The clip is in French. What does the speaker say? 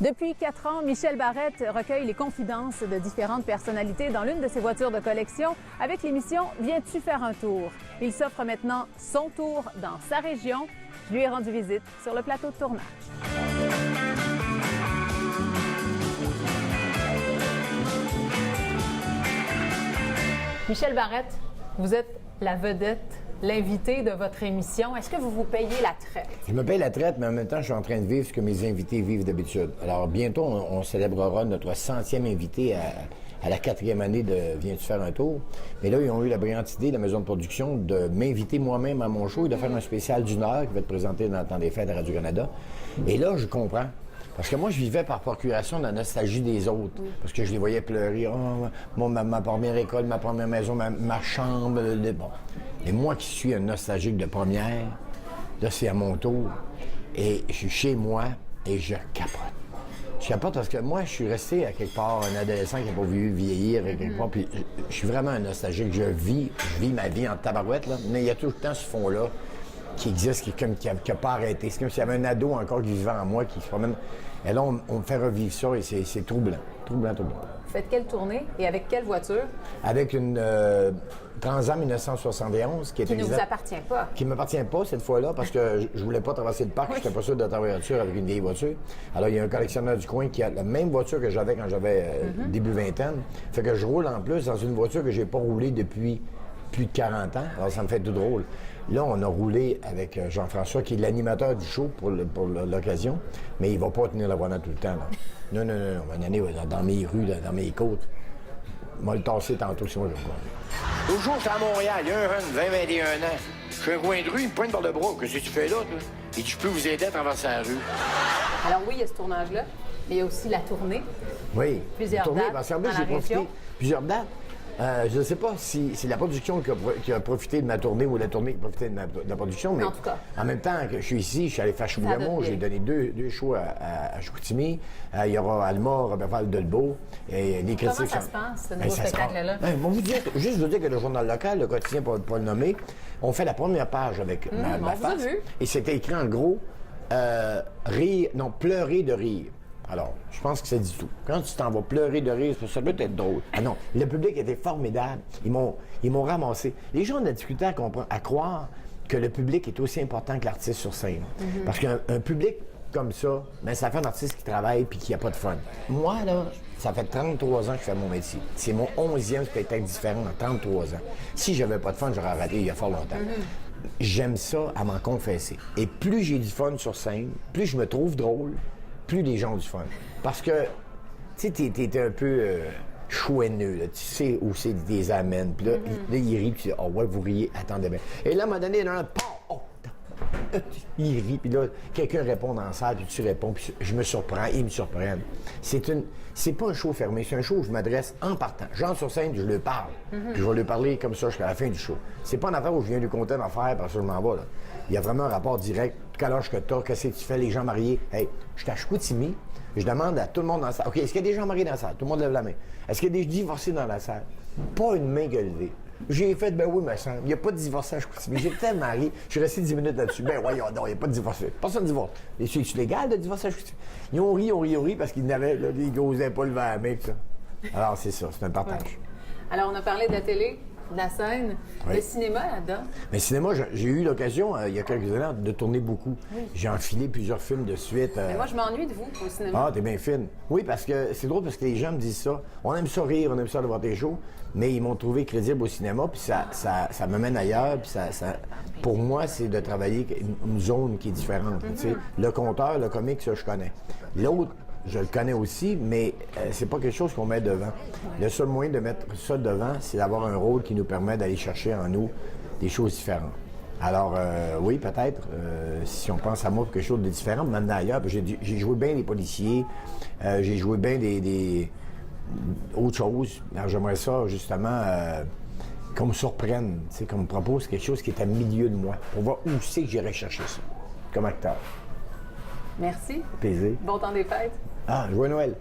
Depuis 4 ans, Michel Barrette recueille les confidences de différentes personnalités dans l'une de ses voitures de collection avec l'émission « Viens-tu faire un tour ». Il s'offre maintenant son tour dans sa région. Je lui ai rendu visite sur le plateau de tournage. Michel Barrette, vous êtes la vedette, l'invité de votre émission. Est-ce que vous vous payez la traite? Je me paye la traite, mais en même temps, je suis en train de vivre ce que mes invités vivent d'habitude. Alors, bientôt, on célébrera notre 100e invité à la 4e année de Viens-tu faire un tour? Mais là, ils ont eu la brillante idée, la maison de production, de m'inviter moi-même à mon show et de faire un spécial d'1 heure qui va être présenté dans le temps des fêtes à Radio-Canada. Et là, je comprends. Parce que moi, je vivais par procuration dans la nostalgie des autres. Parce que je les voyais pleurer. Oh, ma première école, ma première maison, ma chambre. Bon. Et moi qui suis un nostalgique de première, là, c'est à mon tour. Et je suis chez moi et je capote. Je capote parce que moi, je suis resté à quelque part un adolescent qui n'a pas vu vieillir quelque part. Puis je suis vraiment un nostalgique. Je vis ma vie en tabarouette, là. Mais il y a tout le temps ce fond-là qui existe, qui n'a pas arrêté. C'est comme s'il y avait un ado encore qui vivait en moi, qui se promène. Et là, on me fait revivre ça et c'est troublant. Troublant. Vous faites quelle tournée et avec quelle voiture? Avec une Transam 1971 qui ne vous appartient pas. Qui ne m'appartient pas cette fois-là parce que je voulais pas traverser le parc. Je n'étais pas sûr de traverser la voiture avec une vieille voiture. Alors, il y a un collectionneur du coin qui a la même voiture que j'avais quand j'avais début vingtaine. Fait que je roule en plus dans une voiture que j'ai pas roulée depuis plus de 40 ans. Alors, ça me fait tout drôle. Là, on a roulé avec Jean-François, qui est l'animateur du show pour l'occasion, mais il va pas tenir la voiture tout le temps. Là. Non. On va y aller dans mes rues, dans mes côtes. On va le tasser tantôt si moi je le vois. L'autre jour, j'étais à Montréal, il y a un run, 20-21 ans. Je suis un coin de rue, il me pointe par le bras. Qu'est-ce que tu fais là, toi? Et je peux vous aider à traverser la rue. Alors oui, il y a ce tournage-là, mais il y a aussi la tournée. Oui. Plusieurs dates parce qu'en dans plus, la j'ai profité. région. Plusieurs dates. Je ne sais pas si c'est la production qui a profité de ma tournée ou la tournée qui a profité de la production, mais en tout cas, en même temps que je suis ici, je suis allé faire Chibougamau, j'ai donné deux shows à Chicoutimi. Il y aura Alma, Robertval Delbo. Et les critiques. Comment ça se passe, ce nouveau spectacle-là? Juste vous dire que le journal local, le quotidien pour le nommer, on fait la première page avec ma face. Et c'était écrit en gros, pleurer de rire. Alors, je pense que ça dit tout. Quand tu t'en vas pleurer de rire, ça peut être drôle. Ah non, le public était formidable. Ils m'ont ramassé. Les gens ont de la difficulté à croire que le public est aussi important que l'artiste sur scène. Parce qu'un public comme ça, ça fait un artiste qui travaille puis qui n'a pas de fun. Moi, là, ça fait 33 ans que je fais mon métier. C'est mon 11e spectacle différent en 33 ans. Si j'avais pas de fun, j'aurais arrêté il y a fort longtemps. J'aime ça à m'en confesser. Et plus j'ai du fun sur scène, plus je me trouve drôle, plus les gens ont du fun. Parce que, tu sais, t'es un peu chouineux, là. Tu sais où c'est des amènes. Puis là, il rit, puis tu dis, oh ouais, vous riez, attendez bien. Et là, à un moment donné, il y en a un, il rit, puis là, quelqu'un répond dans la salle, puis tu réponds, puis je me surprends, ils me surprennent. C'est pas un show fermé, c'est un show où je m'adresse en partant. J'entre sur scène, je lui parle. Puis je vais lui parler comme ça jusqu'à la fin du show. C'est pas une affaire où je viens lui conter une affaire parce que je m'en vais, là. Il y a vraiment un rapport direct. Quel âge que t'as, qu'est-ce que tu fais, les gens mariés. Hey, je suis à Chicoutimi, je demande à tout le monde dans la salle. OK, est-ce qu'il y a des gens mariés dans la salle? Tout le monde lève la main. Est-ce qu'il y a des divorcés dans la salle? Pas une main qui a levé. J'ai fait, ben oui, ma chambre. Il n'y a pas de divorcé à Chicoutimi. J'ai peut-être marié. Je suis resté 10 minutes là-dessus. Ben voyons, non, il n'y a pas de divorcé. Personne ne divorce. Et c'est légal de divorcer à Chicoutimi? Ils ont ri parce qu'ils n'avaient, là, ils n'osaient pas lever la main, ça. Alors, c'est ça, c'est un partage. Ouais. Alors, on a parlé de la télé, de la scène, le cinéma là-dedans. Mais le cinéma, j'ai eu l'occasion, il y a quelques années, de tourner beaucoup. Oui. J'ai enfilé plusieurs films de suite. Mais moi, je m'ennuie de vous au cinéma. Ah, t'es bien fine. Oui, parce que c'est drôle parce que les gens me disent ça. On aime ça rire, on aime ça de voir tes shows, mais ils m'ont trouvé crédible au cinéma, puis ça me mène ailleurs, puis pour moi, c'est de travailler une zone qui est différente. Tu sais. Le conteur, le comique, ça, je connais. L'autre, je le connais aussi, mais c'est pas quelque chose qu'on met devant. Le seul moyen de mettre ça devant, c'est d'avoir un rôle qui nous permet d'aller chercher en nous des choses différentes. Alors, oui, peut-être, si on pense à moi pour quelque chose de différent, maintenant ailleurs, j'ai joué bien les policiers, j'ai joué bien des autres choses. Alors, j'aimerais ça, justement, qu'on me surprenne, qu'on me propose quelque chose qui est à milieu de moi, pour voir où c'est que j'irai chercher ça, comme acteur. Merci. Plaisir. Bon temps des fêtes. Ah, joyeux Noël.